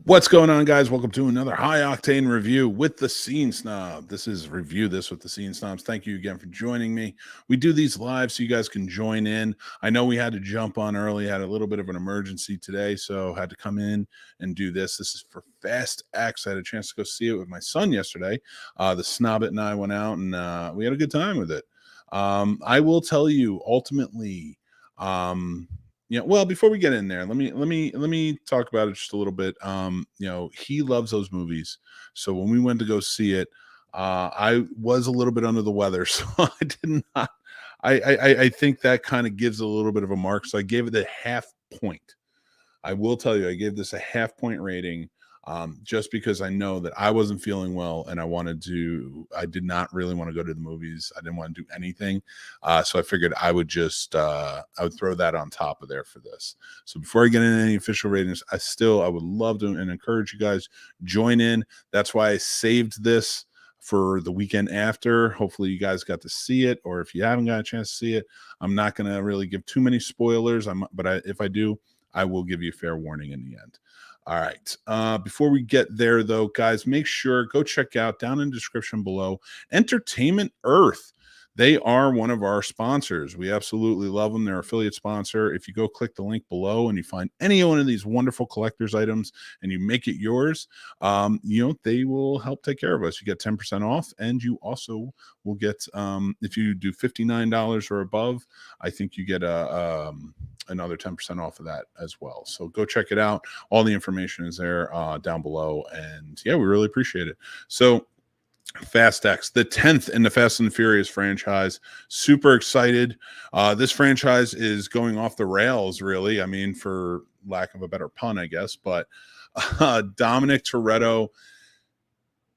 What's going on, guys? Welcome to another high octane review with the Scene Snob. This is Review This with the Scene Snobs. Thank you again for joining me. We do these live so you guys can join in. I know we had to jump on early, had a little bit of an emergency today, so had to come in and do this. This is for Fast X. I had a chance to go see it with my son yesterday. The Snobbit and I went out and we had a good time with it. I will tell you, ultimately, well, before we get in there, let me talk about it just a little bit. He loves those movies. So when we went to go see it, I was a little bit under the weather, so I did not. I think that kind of gives a little bit of a mark. So I gave it a half point. I will tell you, I gave this a half point rating. Just because I know that I wasn't feeling well and I did not really want to go to the movies. I didn't want to do anything. So I figured I would throw that on top of there for this. So before I get into any official ratings, I would love to and encourage you guys join in. That's why I saved this for the weekend after. Hopefully you guys got to see it, or if you haven't got a chance to see it, I'm not going to really give too many spoilers. If I do, I will give you a fair warning in the end. All right. Before we get there, though, guys, make sure go check out down in the description below Entertainment Earth. They are one of our sponsors. We absolutely love them. They're affiliate sponsor. If you go click the link below and you find any one of these wonderful collector's items and you make it yours, they will help take care of us. You get 10% off, and you also will get, if you do $59 or above, I think you get another 10% off of that as well. So go check it out. All the information is there down below. And yeah, we really appreciate it. So Fast X, the 10th in the Fast and Furious franchise. Super excited. This franchise is going off the rails, really. I mean, for lack of a better pun, I guess. But Dominic Toretto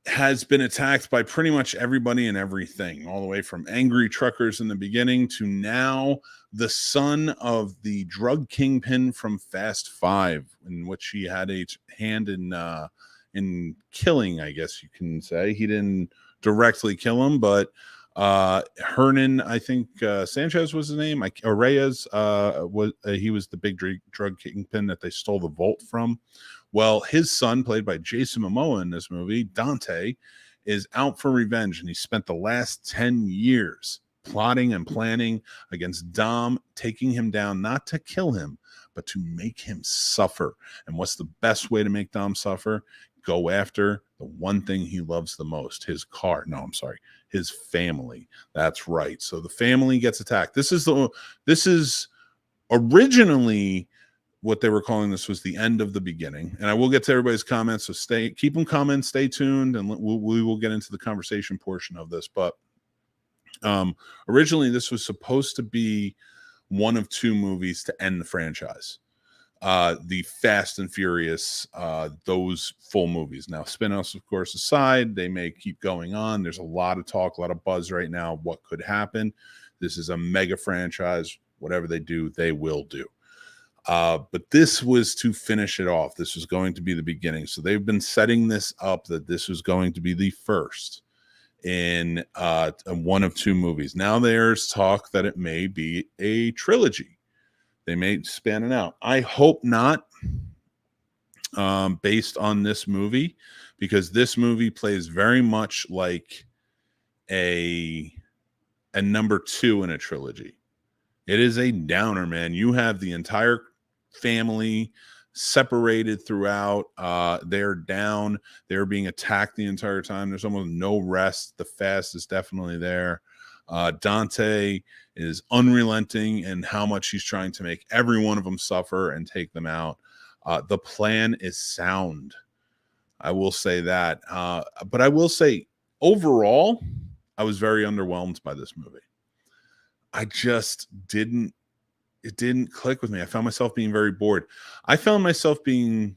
has been attacked by pretty much everybody and everything, all the way from angry truckers in the beginning to now the son of the drug kingpin from Fast 5, in which he had a hand in killing, I guess you can say. He didn't directly kill him, but Hernan, I think Sanchez was his name, or Reyes, he was the big drug kingpin that they stole the vault from. Well, his son, played by Jason Momoa in this movie, Dante, is out for revenge, and he spent the last 10 years plotting and planning against Dom, taking him down, not to kill him, but to make him suffer. And what's the best way to make Dom suffer? Go after the one thing he loves the most, his car. No, I'm sorry, his family. That's right. So the family gets attacked. This is originally what they were calling this was the end of the beginning. And I will get to everybody's comments, so keep them coming, stay tuned, and we will get into the conversation portion of this. But originally this was supposed to be one of two movies to end the franchise. The Fast and Furious, those full movies. Now, spin-offs, of course, aside, they may keep going on. There's a lot of talk, a lot of buzz right now. What could happen? This is a mega franchise. Whatever they do, they will do. But this was to finish it off. This was going to be the beginning. So they've been setting this up that this was going to be the first in one of two movies. Now there's talk that it may be a trilogy. They may span it out. I hope not, based on this movie, because this movie plays very much like a number two in a trilogy. It is a downer, man. You have the entire family separated throughout. They're down. They're being attacked the entire time. There's almost no rest. The fast is definitely there. Dante is unrelenting in how much he's trying to make every one of them suffer and take them out. The plan is sound. I will say that. But I will say, overall, I was very underwhelmed by this movie. It didn't click with me. I found myself being very bored. I found myself being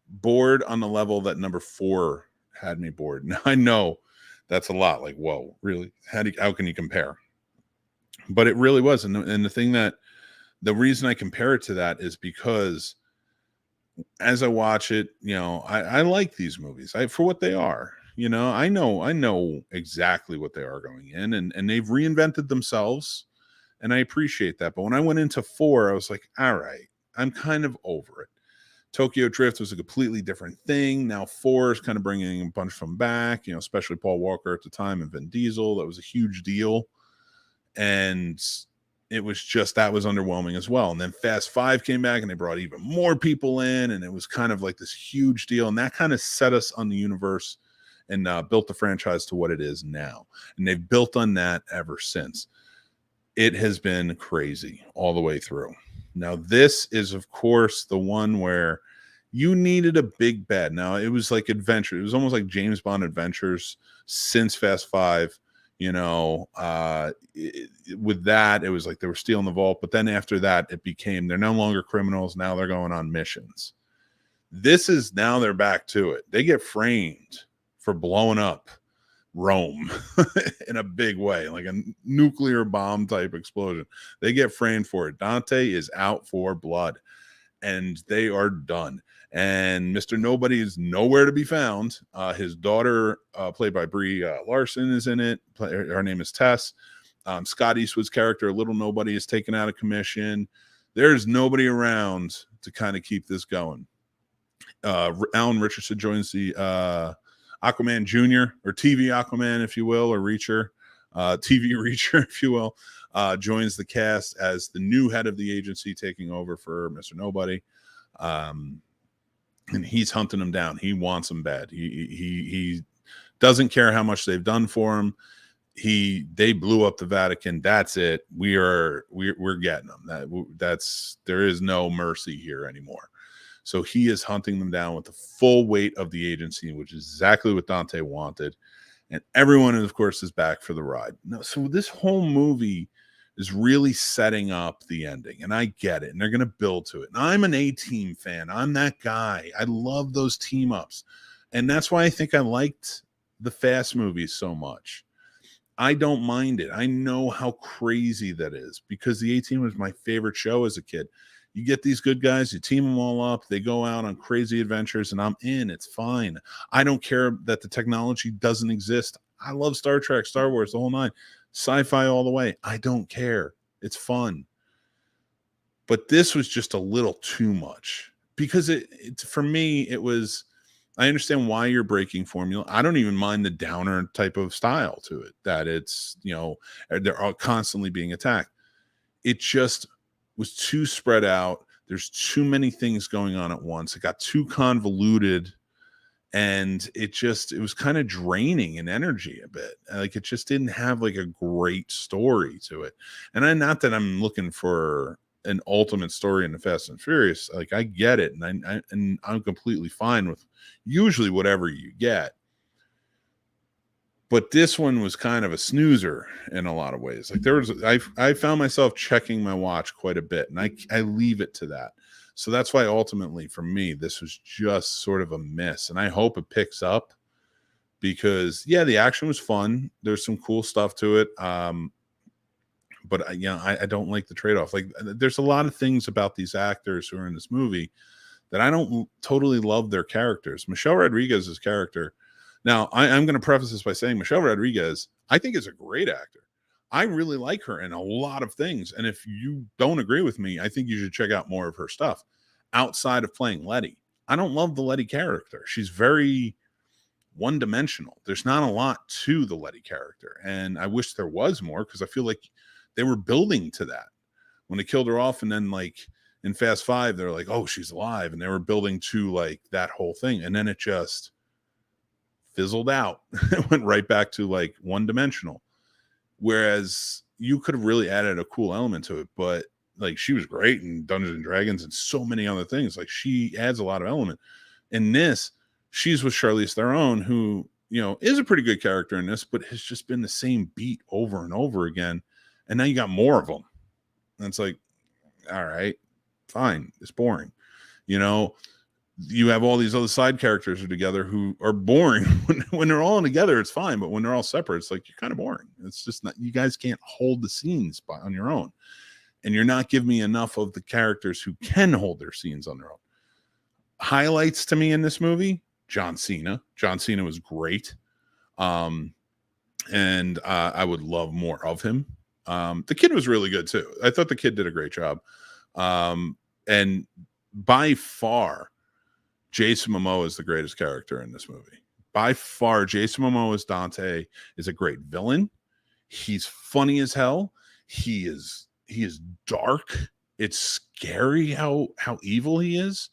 bored on the level that number 4 had me bored. Now, I know that's a lot. Like, whoa, really? How can you compare? But it really was. And the reason I compare it to that is because as I watch it, I like these movies for what they are. I know exactly what they are going in, and they've reinvented themselves. And I appreciate that. But when I went into 4, I was like, all right, I'm kind of over it. Tokyo Drift was a completely different thing. Now 4 is kind of bringing a bunch of them back, especially Paul Walker at the time and Vin Diesel. That was a huge deal. And it was just, that was underwhelming as well. And then Fast 5 came back and they brought even more people in, and it was kind of like this huge deal. And that kind of set us on the universe and built the franchise to what it is now. And they've built on that ever since. It has been crazy all the way through. Now, this is, of course, the one where you needed a big bad. Now, it was like adventure. It was almost like James Bond adventures since Fast 5. With that, it was like they were stealing the vault. But then after that, it became they're no longer criminals. Now they're going on missions. This is now they're back to it. They get framed for blowing up Rome in a big way, like a nuclear bomb type explosion. They get framed for it. Dante is out for blood, and they are done. And Mr. Nobody is nowhere to be found. His daughter, played by Brie Larson, is in it. Her name is Tess. Scott Eastwood's character, Little Nobody, is taken out of commission. There's nobody around to kind of keep this going. Alan Richardson joins the Aquaman Jr., or TV Aquaman, if you will, or Reacher, TV Reacher, if you will, joins the cast as the new head of the agency, taking over for Mr. Nobody. And he's hunting them down. He wants them bad. He doesn't care how much they've done for him. They blew up the Vatican. That's it. We're getting them. There is no mercy here anymore. So he is hunting them down with the full weight of the agency, which is exactly what Dante wanted. And everyone, of course, is back for the ride. No, so this whole movie is really setting up the ending, and I get it, and they're going to build to it. And I'm an A-Team fan. I'm that guy. I love those team ups, and that's why I think I liked the Fast movies so much. I don't mind it. I know how crazy that is, because the A-Team was my favorite show as a kid. You get these good guys, you team them all up, they go out on crazy adventures, and I'm in. It's fine. I don't care that the technology doesn't exist. I love Star Trek, Star Wars, the whole nine. Sci-fi all the way. I don't care. It's fun. But this was just a little too much, because it for me, it was, I understand why you're breaking formula. I don't even mind the downer type of style to it, that it's, they're all constantly being attacked. It just was too spread out. There's too many things going on at once. It got too convoluted, and it was kind of draining in energy a bit. Like, it just didn't have like a great story to it. And not that I'm looking for an ultimate story in the Fast and Furious. Like, I get it, and I'm completely fine with usually whatever you get. But this one was kind of a snoozer in a lot of ways. Like, I found myself checking my watch quite a bit, and I leave it to that. So that's why ultimately for me, this was just sort of a miss. And I hope it picks up, because the action was fun. There's some cool stuff to it. But I don't like the trade-off. Like, there's a lot of things about these actors who are in this movie that I don't totally love their characters. Michelle Rodriguez's character. Now, I'm going to preface this by saying Michelle Rodriguez, I think, is a great actor. I really like her in a lot of things. And if you don't agree with me, I think you should check out more of her stuff outside of playing Letty. I don't love the Letty character. She's very one-dimensional. There's not a lot to the Letty character. And I wish there was more, because I feel like they were building to that when they killed her off. And then, like, in Fast 5, they're like, oh, she's alive. And they were building to like that whole thing. And then it just fizzled out. It went right back to like one-dimensional. Whereas you could have really added a cool element to it, but like, she was great in Dungeons and Dragons and so many other things. Like, she adds a lot of element. In this, she's with Charlize Theron, who, is a pretty good character in this, but has just been the same beat over and over again. And now you got more of them. And it's like, all right, fine. It's boring. You have all these other side characters together who are boring. When they're all together, it's fine. But when they're all separate, it's like, you're kind of boring. It's just not, you guys can't hold the scenes on your own. And you're not giving me enough of the characters who can hold their scenes on their own. Highlights to me in this movie, John Cena. John Cena was great. And I would love more of him. The kid was really good too. I thought the kid did a great job. And by far, Jason Momoa is the greatest character in this movie. By far, Jason Momoa's Dante is a great villain. He's funny as hell. He is dark. It's scary how evil he is,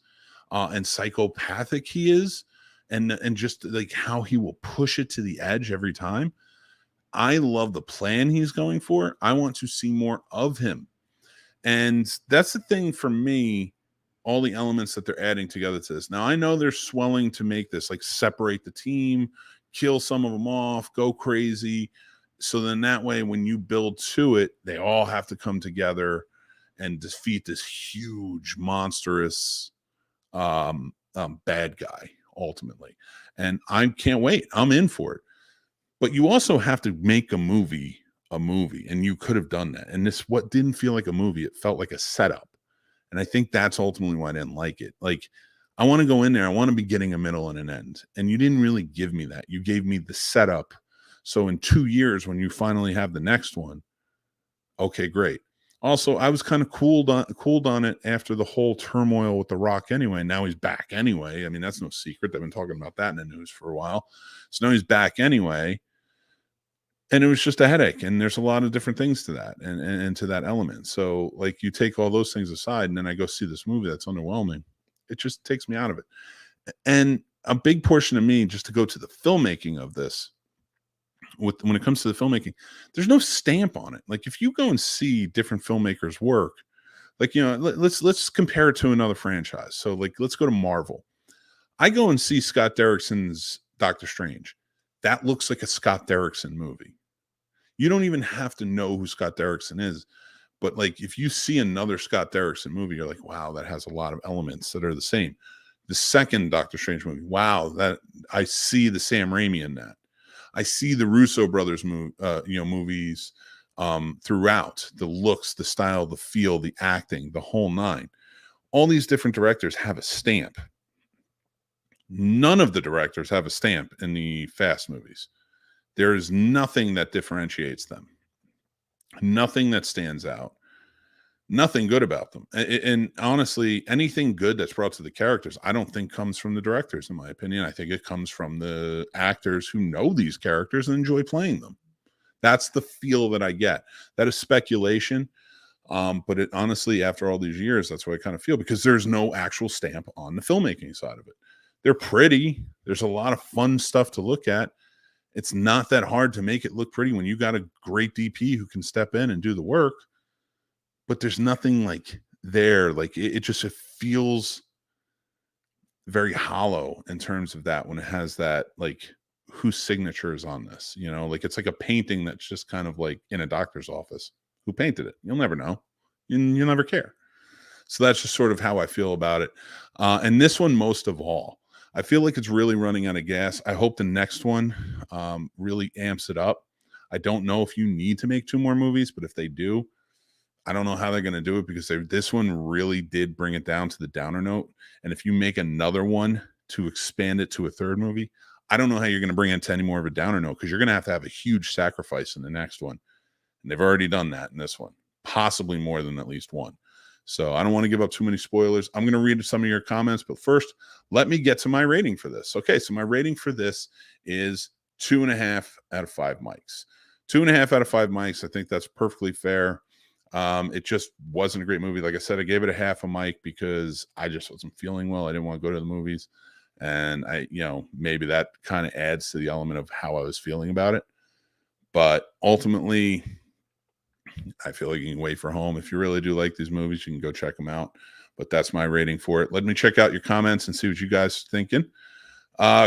and psychopathic he is, and just like how he will push it to the edge every time. I love the plan he's going for. I want to see more of him. And that's the thing for me, all the elements that they're adding together to this. Now, I know they're swelling to make this like separate the team, kill some of them off, go crazy. So then that way, when you build to it, they all have to come together and defeat this huge, monstrous bad guy ultimately. And I can't wait. I'm in for it. But you also have to make a movie, and you could have done that. And this what didn't feel like a movie, it felt like a setup. And I think that's ultimately why I didn't like it. Like, I want to go in there, I want a beginning, a middle, and an end. And you didn't really give me that. You gave me the setup. So in 2 years, when you finally have the next one, okay, great. Also, I was kind of cooled on it after the whole turmoil with The Rock anyway. Now he's back anyway. I mean, that's no secret. They've been talking about that in the news for a while. So now he's back anyway. And it was just a headache. And there's a lot of different things to that and to that element. So like, you take all those things aside and then I go see this movie that's underwhelming. It just takes me out of it. And a big portion of me, just to go to the filmmaking of this, when it comes to the filmmaking, there's no stamp on it. Like, if you go and see different filmmakers work, like, let's compare it to another franchise. So like, let's go to Marvel. I go and see Scott Derrickson's Doctor Strange. That looks like a Scott Derrickson movie. You don't even have to know who Scott Derrickson is, but like, if you see another Scott Derrickson movie, you're like, wow, that has a lot of elements that are the same. The second Doctor Strange movie, wow, that I see the Sam Raimi in that. I see the Russo brothers movies throughout, the looks, the style, the feel, the acting, the whole nine. All these different directors have a stamp. None of the directors have a stamp in the Fast movies. There is nothing that differentiates them. Nothing that stands out. Nothing good about them. And honestly, anything good that's brought to the characters, I don't think comes from the directors, in my opinion. I think it comes from the actors who know these characters and enjoy playing them. That's the feel that I get. That is speculation. But it honestly, after all these years, that's what I kind of feel, because there's no actual stamp on the filmmaking side of it. They're pretty. There's a lot of fun stuff to look at. It's not that hard to make it look pretty when you got a great DP who can step in and do the work. But there's nothing like there. Like, it just, it feels very hollow in terms of that, when it has that, like, whose signature is on this, like, it's like a painting that's just kind of like in a doctor's office. Who painted it? You'll never know. You'll never care. So that's just sort of how I feel about it. And this one, most of all, I feel like it's really running out of gas. I hope the next one really amps it up. I don't know if you need to make 2 more movies, but if they do, I don't know how they're going to do it, because this one really did bring it down to the downer note. And if you make another one to expand it to a 3rd movie, I don't know how you're going to bring it to any more of a downer note, because you're going to have a huge sacrifice in the next one. And they've already done that in this one, possibly more than at least one. So I don't want to give up too many spoilers. I'm going to read some of your comments, but first, let me get to my rating for this. Okay, so my rating for this is 2.5 out of 5 mics. 2.5 out of 5 mics. I think that's perfectly fair. It just wasn't a great movie. Like I said, I gave it a half a mic because I just wasn't feeling well. I didn't want to go to the movies. And maybe that kind of adds to the element of how I was feeling about it. But ultimately, I feel like you can wait for home. If you really do like these movies, you can go check them out. But that's my rating for it. Let me check out your comments and see what you guys are thinking.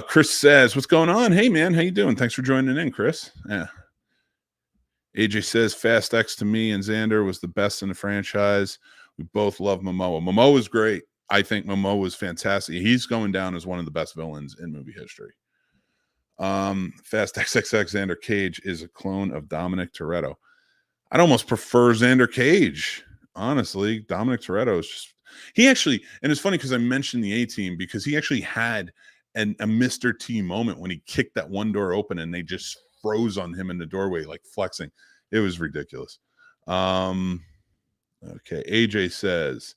Chris says, what's going on? Hey, man, how you doing? Thanks for joining in, Chris. Yeah. AJ says, Fast X to me and Xander was the best in the franchise. We both love Momoa. Momoa is great. I think Momoa is fantastic. He's going down as one of the best villains in movie history. Fast XXX Xander Cage is a clone of Dominic Toretto. I'd almost prefer Xander Cage, honestly. Dominic Toretto is just, he actually, and it's funny because I mentioned the A-Team, because he actually had a Mr. T moment when he kicked that one door open and they just froze on him in the doorway, like flexing. It was ridiculous. Okay, AJ says,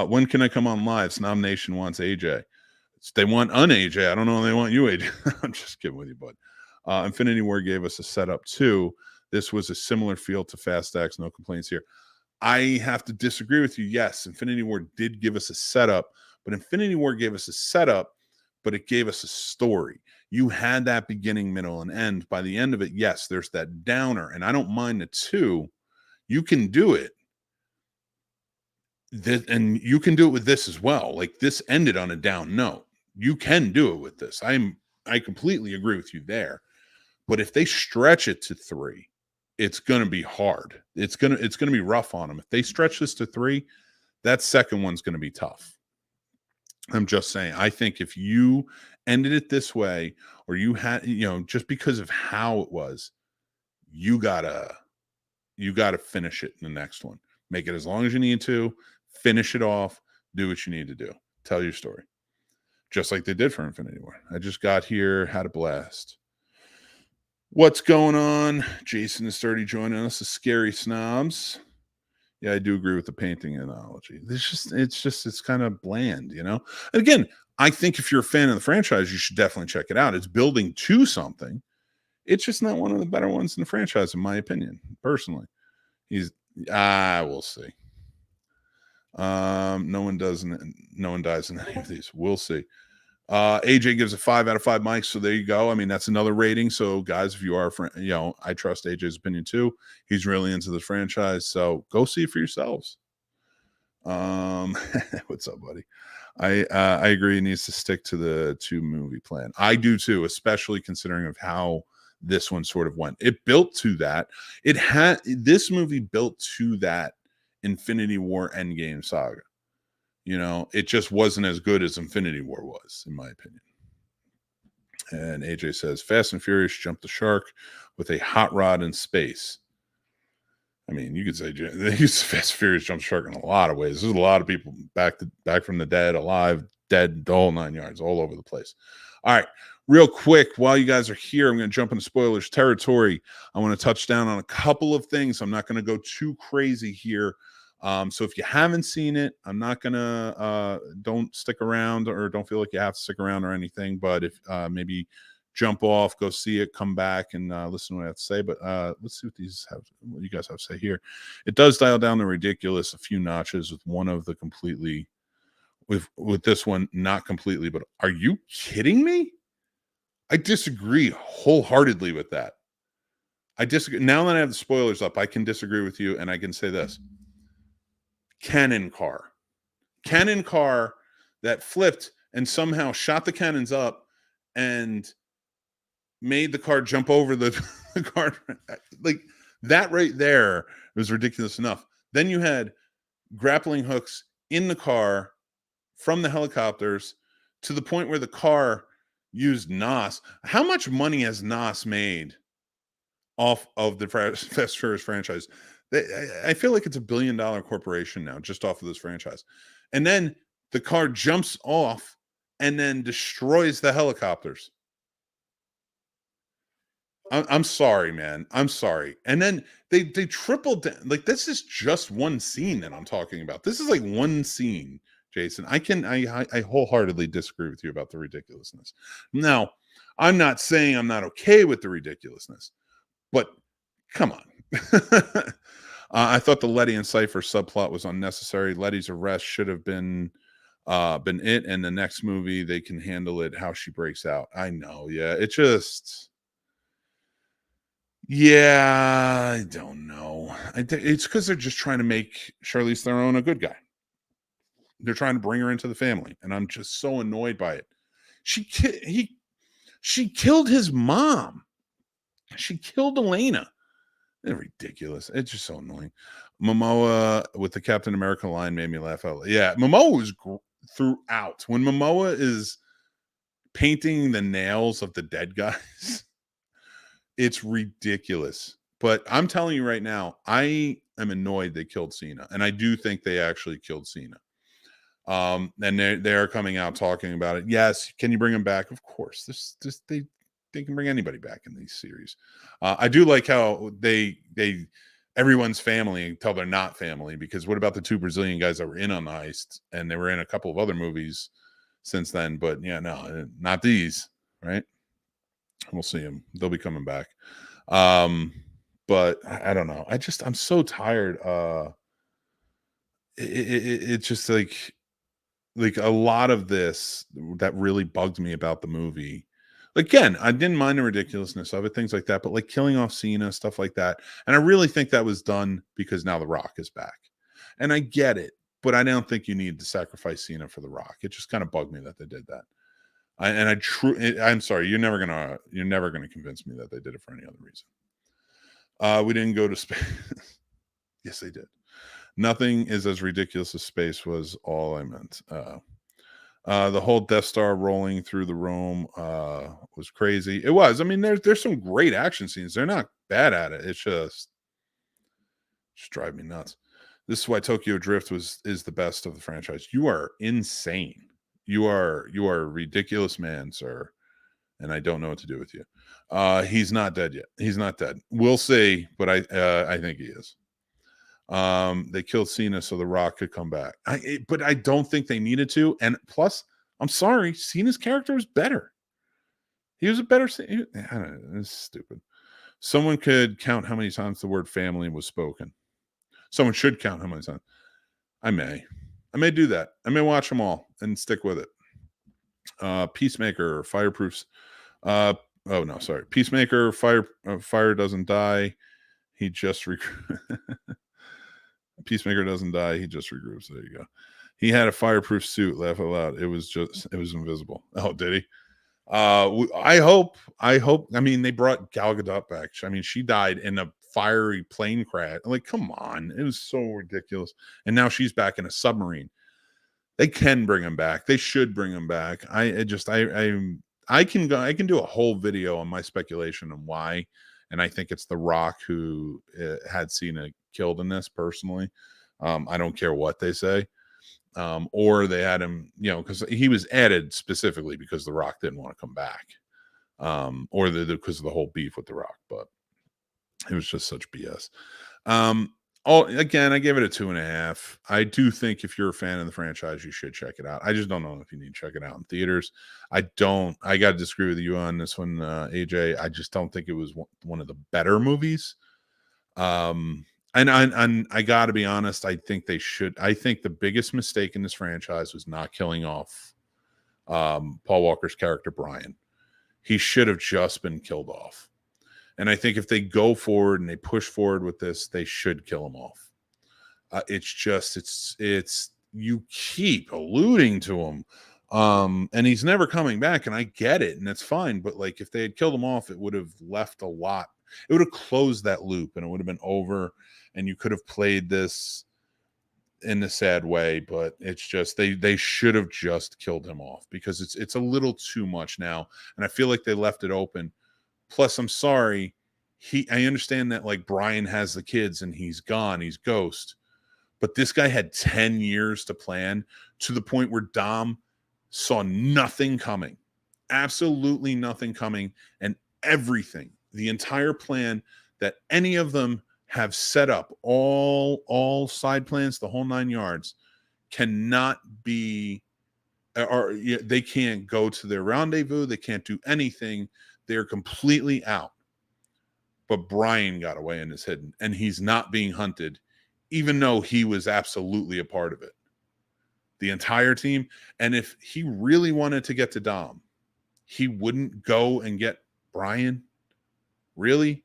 when can I come on live? Snob Nation wants AJ. They want AJ. I don't know if they want you, AJ. I'm just kidding with you, bud. Infinity War gave us a setup too. This was a similar feel to Fast X. No complaints here. I have to disagree with you. Yes, Infinity War did give us a setup, but Infinity War gave us a setup, but it gave us a story. You had that beginning, middle, and end. By the end of it, yes, there's that downer, and I don't mind the two. You can do it. And you can do it with this as well. Like, this ended on a down note. You can do it with this. I completely agree with you there. But if they stretch it to 3, it's going to be hard. It's going to be rough on them. If they stretch this to 3, that second one's going to be tough. I'm just saying, I think if you ended it this way, or you had, just because of how it was, you gotta finish it in the next one. Make it as long as you need to, finish it off, do what you need to do. Tell your story. Just like they did for Infinity War. I just got here, had a blast. What's going on? Jason is 30 joining us. The Scary Snobs. Yeah, I do agree with the painting analogy. It's kind of bland, And again, I think if you're a fan of the franchise, you should definitely check it out. It's building to something. It's just not one of the better ones in the franchise, in my opinion, personally. We'll see. No one dies in any of these. We'll see. AJ gives a 5 out of 5 mics, so there you go. I mean, that's another rating. So, guys, if you are, I trust AJ's opinion too. He's really into the franchise, so go see it for yourselves. What's up, buddy? I agree. It needs to stick to the 2-movie plan. I do too, especially considering of how this one sort of went. It built to that. This movie built to that Infinity War Endgame saga. It just wasn't as good as Infinity War was, in my opinion. And AJ says, Fast and Furious jumped the shark with a hot rod in space. I mean, you could say Fast and Furious jumped the shark in a lot of ways. There's a lot of people back from the dead, alive, dead, the whole 9 yards, all over the place. All right, real quick, while you guys are here, I'm going to jump into spoilers territory. I want to touch down on a couple of things. I'm not going to go too crazy here. So if you haven't seen it, I'm not gonna don't stick around, or don't feel like you have to stick around or anything. But if maybe jump off, go see it, come back and listen to what I have to say. But let's see what you guys have to say here. It does dial down the ridiculous a few notches with one of the completely with this one, not completely. But are you kidding me? I disagree wholeheartedly with that. I disagree. Now that I have the spoilers up, I can disagree with you, and I can say this. Cannon car that flipped and somehow shot the cannons up and made the car jump over the car. Like, that right there was ridiculous enough. Then you had grappling hooks in the car from the helicopters to the point where the car used NOS. How much money has NOS made off of the Fast Furious franchise? I feel like it's $1 billion corporation now, just off of this franchise. And then the car jumps off and then destroys the helicopters. I'm sorry, man. I'm sorry. And then they tripled down. Like, this is just one scene that I'm talking about. This is like one scene, Jason. I wholeheartedly disagree with you about the ridiculousness. Now, I'm not saying I'm not okay with the ridiculousness, but come on. I thought the Letty and Cypher subplot was unnecessary. Letty's arrest should have been it, and the next movie they can handle it how she breaks out. I know, yeah. I don't know. It's because they're just trying to make Charlize Theron a good guy. They're trying to bring her into the family, and I'm just so annoyed by it. She killed his mom. She killed Elena. They're ridiculous. It's just so annoying. Momoa with the Captain America line made me laugh out. Yeah, Momoa was throughout. When Momoa is painting the nails of the dead guys, it's ridiculous. But I'm telling you right now, I am annoyed they killed Cena, and I do think they actually killed Cena. And they're coming out talking about it. Yes, can you bring him back? Of course. They can bring anybody back in these series. I do like how they everyone's family until they're not family, because what about the 2 Brazilian guys that were in on the heist, and they were in a couple of other movies since then. But yeah, no, not these, right? We'll see them. They'll be coming back. But I don't know. I'm so tired. It's just like a lot of this that really bugged me about the movie. Again, I didn't mind the ridiculousness of it, things like that, but like killing off Cena, stuff like that. And I really think that was done because now The Rock is back. And I get it, but I don't think you need to sacrifice Cena for The Rock. It just kind of bugged me that they did that. I'm sorry, you're never gonna convince me that they did it for any other reason. We didn't go to space. Yes, they did. Nothing is as ridiculous as space was all I meant. The whole Death Star rolling through the room was crazy. It was. I mean, there's some great action scenes. They're not bad at it. It's just drive me nuts. This is why Tokyo Drift is the best of the franchise. You are insane. You are a ridiculous man, sir. And I don't know what to do with you. He's not dead yet. He's not dead. We'll see, but I think he is. They killed Cena so The Rock could come back. But I don't think they needed to. And plus, I'm sorry, Cena's character was better. He was a better. I don't know. It's stupid. Someone could count how many times the word family was spoken. Someone should count how many times. I may do that. I may watch them all and stick with it. Peacemaker, fireproofs. Oh no, sorry. Peacemaker, fire doesn't die. He just Peacemaker doesn't die. He just regroups. There you go. He had a fireproof suit. Laugh out loud. It was invisible. Oh, did he? I hope. I mean, they brought Gal Gadot back. I mean, she died in a fiery plane crash. Like, come on, it was so ridiculous. And now she's back in a submarine. They can bring him back. They should bring him back. I can do a whole video on my speculation on why. And I think it's The Rock who had Cena killed in this personally. I don't care what they say. Or they had him, because he was added specifically because The Rock didn't want to come back. Or because of the whole beef with The Rock. But it was just such BS. Again, I gave it a 2.5. I do think if you're a fan of the franchise, you should check it out. I just don't know if you need to check it out in theaters. I got to disagree with you on this one, AJ. I just don't think it was one of the better movies. And I got to be honest. I think the biggest mistake in this franchise was not killing off Paul Walker's character, Brian. He should have just been killed off. And I think if they go forward and they push forward with this, they should kill him off. It's you keep alluding to him. And he's never coming back, and I get it, and it's fine. But like, if they had killed him off, it would have left a lot. It would have closed that loop, and it would have been over, and you could have played this in a sad way. But it's just they should have just killed him off, because it's a little too much now, and I feel like they left it open. Plus, I'm sorry, I understand that like Brian has the kids and he's gone, he's ghost, but this guy had 10 years to plan, to the point where Dom saw nothing coming, absolutely nothing coming, and everything, the entire plan that any of them have set up, all side plans, the whole 9 yards, cannot be, or they can't go to their rendezvous, they can't do anything. They're completely out. But Brian got away and is hidden, and he's not being hunted, even though he was absolutely a part of it. The entire team. And if he really wanted to get to Dom, he wouldn't go and get Brian. Really?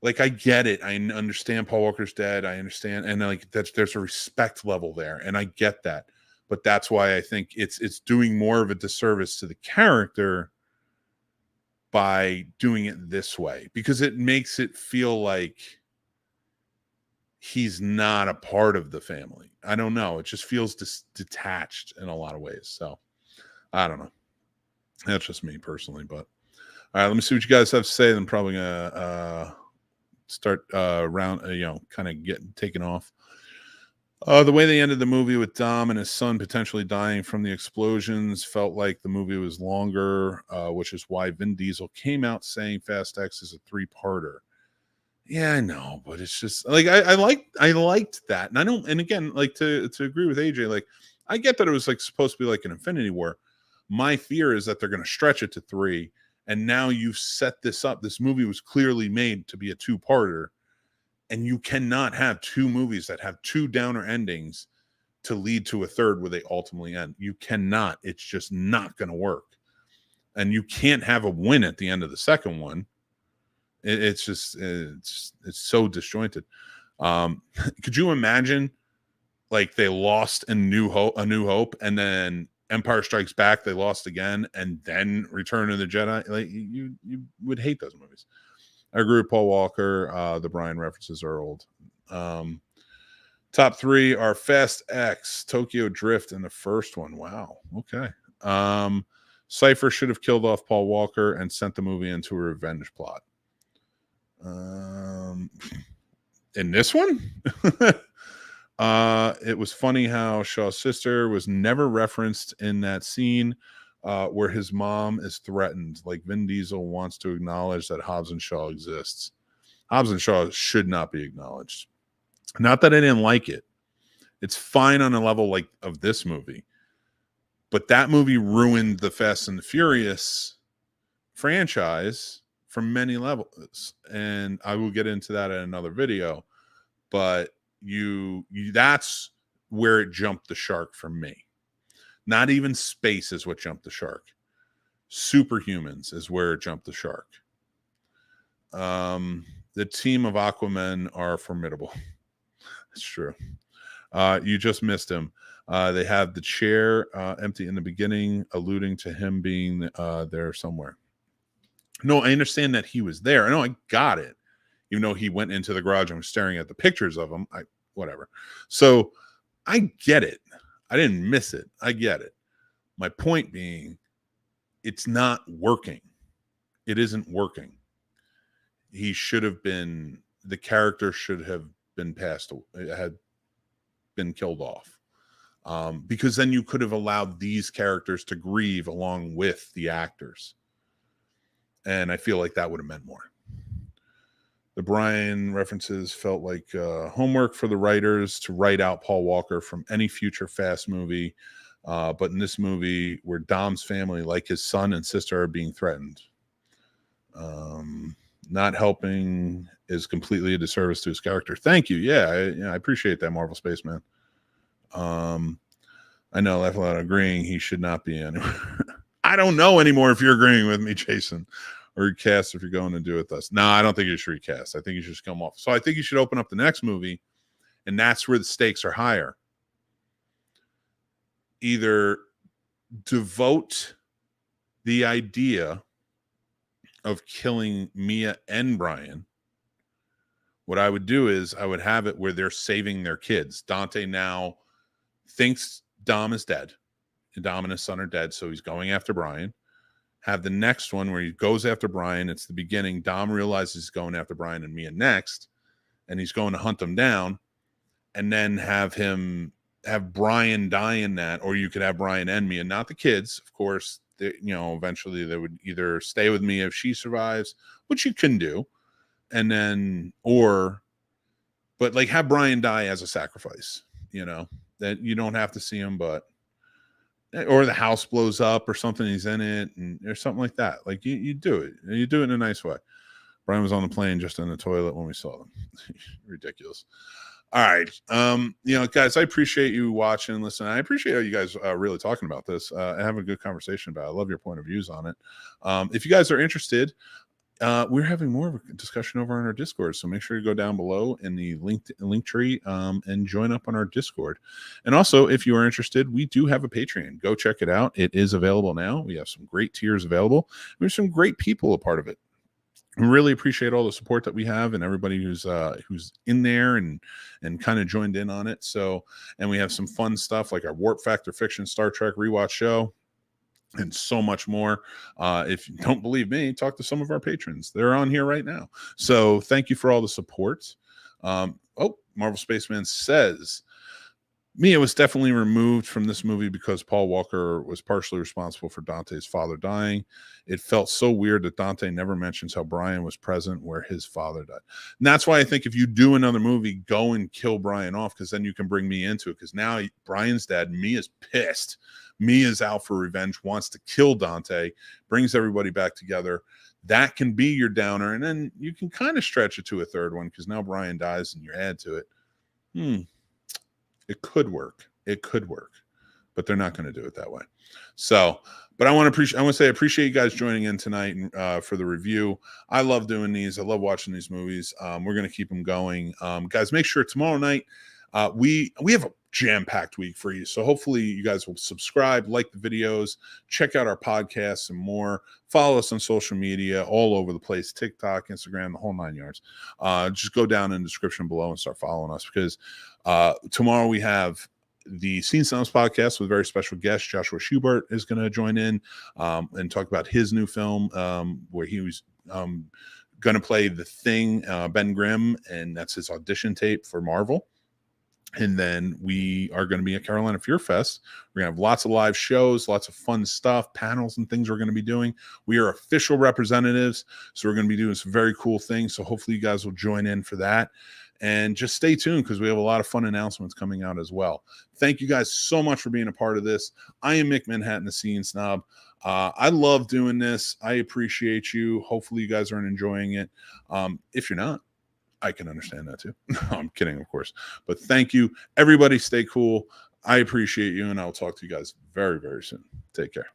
Like, I get it. I understand Paul Walker's dead. I understand. And like, there's a respect level there. And I get that. But that's why I think it's doing more of a disservice to the character by doing it this way, because it makes it feel like he's not a part of the family. I don't know. It just feels detached in a lot of ways. So I don't know. That's just me personally. But all right, let me see what you guys have to say. I'm probably gonna start kind of getting taken off. The way they ended the movie with Dom and his son potentially dying from the explosions felt like the movie was longer, which is why Vin Diesel came out saying Fast X is a 3-parter. Yeah, I know, but it's just like I liked that, and I don't. And again, like to agree with AJ, like I get that it was like supposed to be like an Infinity War, My fear is that they're going to stretch it to 3. And now you've set this up. This movie was clearly made to be a 2-parter. And you cannot have 2 movies that have 2 downer endings to lead to a 3rd where they ultimately end. You cannot. It's just not going to work. And you can't have a win at the end of the second one. It's so disjointed. Could you imagine, like, they lost A New Hope, and then Empire Strikes Back, they lost again, and then Return of the Jedi? Like, you would hate those movies. I agree with Paul Walker. The Brian references are old. Top 3 are Fast X, Tokyo Drift, and the first one. Wow. Okay. Cypher should have killed off Paul Walker and sent the movie into a revenge plot. In this one, it was funny how Shaw's sister was never referenced in that scene where his mom is threatened. Like, Vin Diesel wants to acknowledge that Hobbs and Shaw exists. Hobbs and Shaw should not be acknowledged. Not that I didn't like it. It's fine on a level like of this movie. But that movie ruined the Fast and the Furious franchise from many levels. And I will get into that in another video. But that's where it jumped the shark for me. Not even space is what jumped the shark. Superhumans is where it jumped the shark. The team of Aquaman are formidable. It's true. You just missed him. They have the chair empty in the beginning, alluding to him being there somewhere. No, I understand that he was there. I know, I got it. Even though he went into the garage and was staring at the pictures of him. Whatever. So I get it. I didn't miss it. I get it. My point being, it's not working. It isn't working. He should have been, the character should have been had been killed off. Because then you could have allowed these characters to grieve along with the actors. And I feel like that would have meant more. The Brian references felt like homework for the writers to write out Paul Walker from any future Fast movie. But in this movie, where Dom's family, like his son and sister, are being threatened. Not helping is completely a disservice to his character. Thank you. Yeah, I appreciate that, Marvel Spaceman. I know, left without agreeing, he should not be anywhere. I don't know anymore if you're agreeing with me, Jason. Or recast if you're going to do it with us. No, I don't think you should recast. I think you should just come off. So I think you should open up the next movie, and that's where the stakes are higher. Either devote the idea of killing Mia and Brian. What I would do is I would have it where they're saving their kids. Dante now thinks Dom is dead. Dom and his son are dead, so he's going after Brian. Have the next one where he goes after Brian. It's the beginning. Dom realizes he's going after Brian and Mia next, and he's going to hunt them down, and then have Brian die in that, or you could have Brian and Mia, not the kids, of course. Eventually they would either stay with Mia if she survives, which you can do, and then but like have Brian die as a sacrifice. That you don't have to see him, or the house blows up or something, he's in it, or something like that. Like you do it. You do it in a nice way. Brian was on the plane just in the toilet when we saw them. Ridiculous. All right. Guys, I appreciate you watching and listening. I appreciate you guys really talking about this and having a good conversation about it. I love your point of views on it. If you guys are interested, we're having more of a discussion over on our Discord, so make sure you go down below in the link tree and join up on our Discord. And also, if you are interested, we do have a Patreon. Go check it out. It is available now. We have some great tiers available. We have some great people a part of it. We really appreciate all the support that we have and everybody who's in there and kind of joined in on it. So, and we have some fun stuff like our Warp Factor Fiction Star Trek rewatch show. And so much more. If you don't believe me, talk to some of our patrons. They're on here right now. So thank you for all the support. Marvel Spaceman says, Mia was definitely removed from this movie because Paul Walker was partially responsible for Dante's father dying. It felt so weird that Dante never mentions how Brian was present where his father died. And that's why I think if you do another movie, go and kill Brian off, because then you can bring me into it. Because now Brian's dead. Mia's pissed. Mia's out for revenge, wants to kill Dante, brings everybody back together. That can be your downer. And then you can kind of stretch it to a third one because now Brian dies and you add to it. It could work. It could work, but they're not going to do it that way. So, but I want to say I appreciate you guys joining in tonight for the review. I love doing these. I love watching these movies. We're going to keep them going. Guys, make sure tomorrow night we have a jam-packed week for you. So hopefully you guys will subscribe, like the videos, check out our podcasts and more. Follow us on social media all over the place, TikTok, Instagram, the whole 9 yards. Just go down in the description below and start following us because tomorrow we have the Scene Snobs podcast with a very special guest. Joshua Schubert is going to join in and talk about his new film where he was going to play the Thing, Ben Grimm, and that's his audition tape for Marvel. And then we are going to be at Carolina Fear Fest. We're going to have lots of live shows, lots of fun stuff, panels and things we're going to be doing. We are official representatives, so we're going to be doing some very cool things. So hopefully you guys will join in for that. And just stay tuned because we have a lot of fun announcements coming out as well. Thank you guys so much for being a part of this. I am Mick Manhattan, the Scene Snob. I love doing this. I appreciate you. Hopefully you guys are enjoying it. If you're not, I can understand that too. No, I'm kidding, of course. But thank you. Everybody stay cool. I appreciate you, and I'll talk to you guys very, very soon. Take care.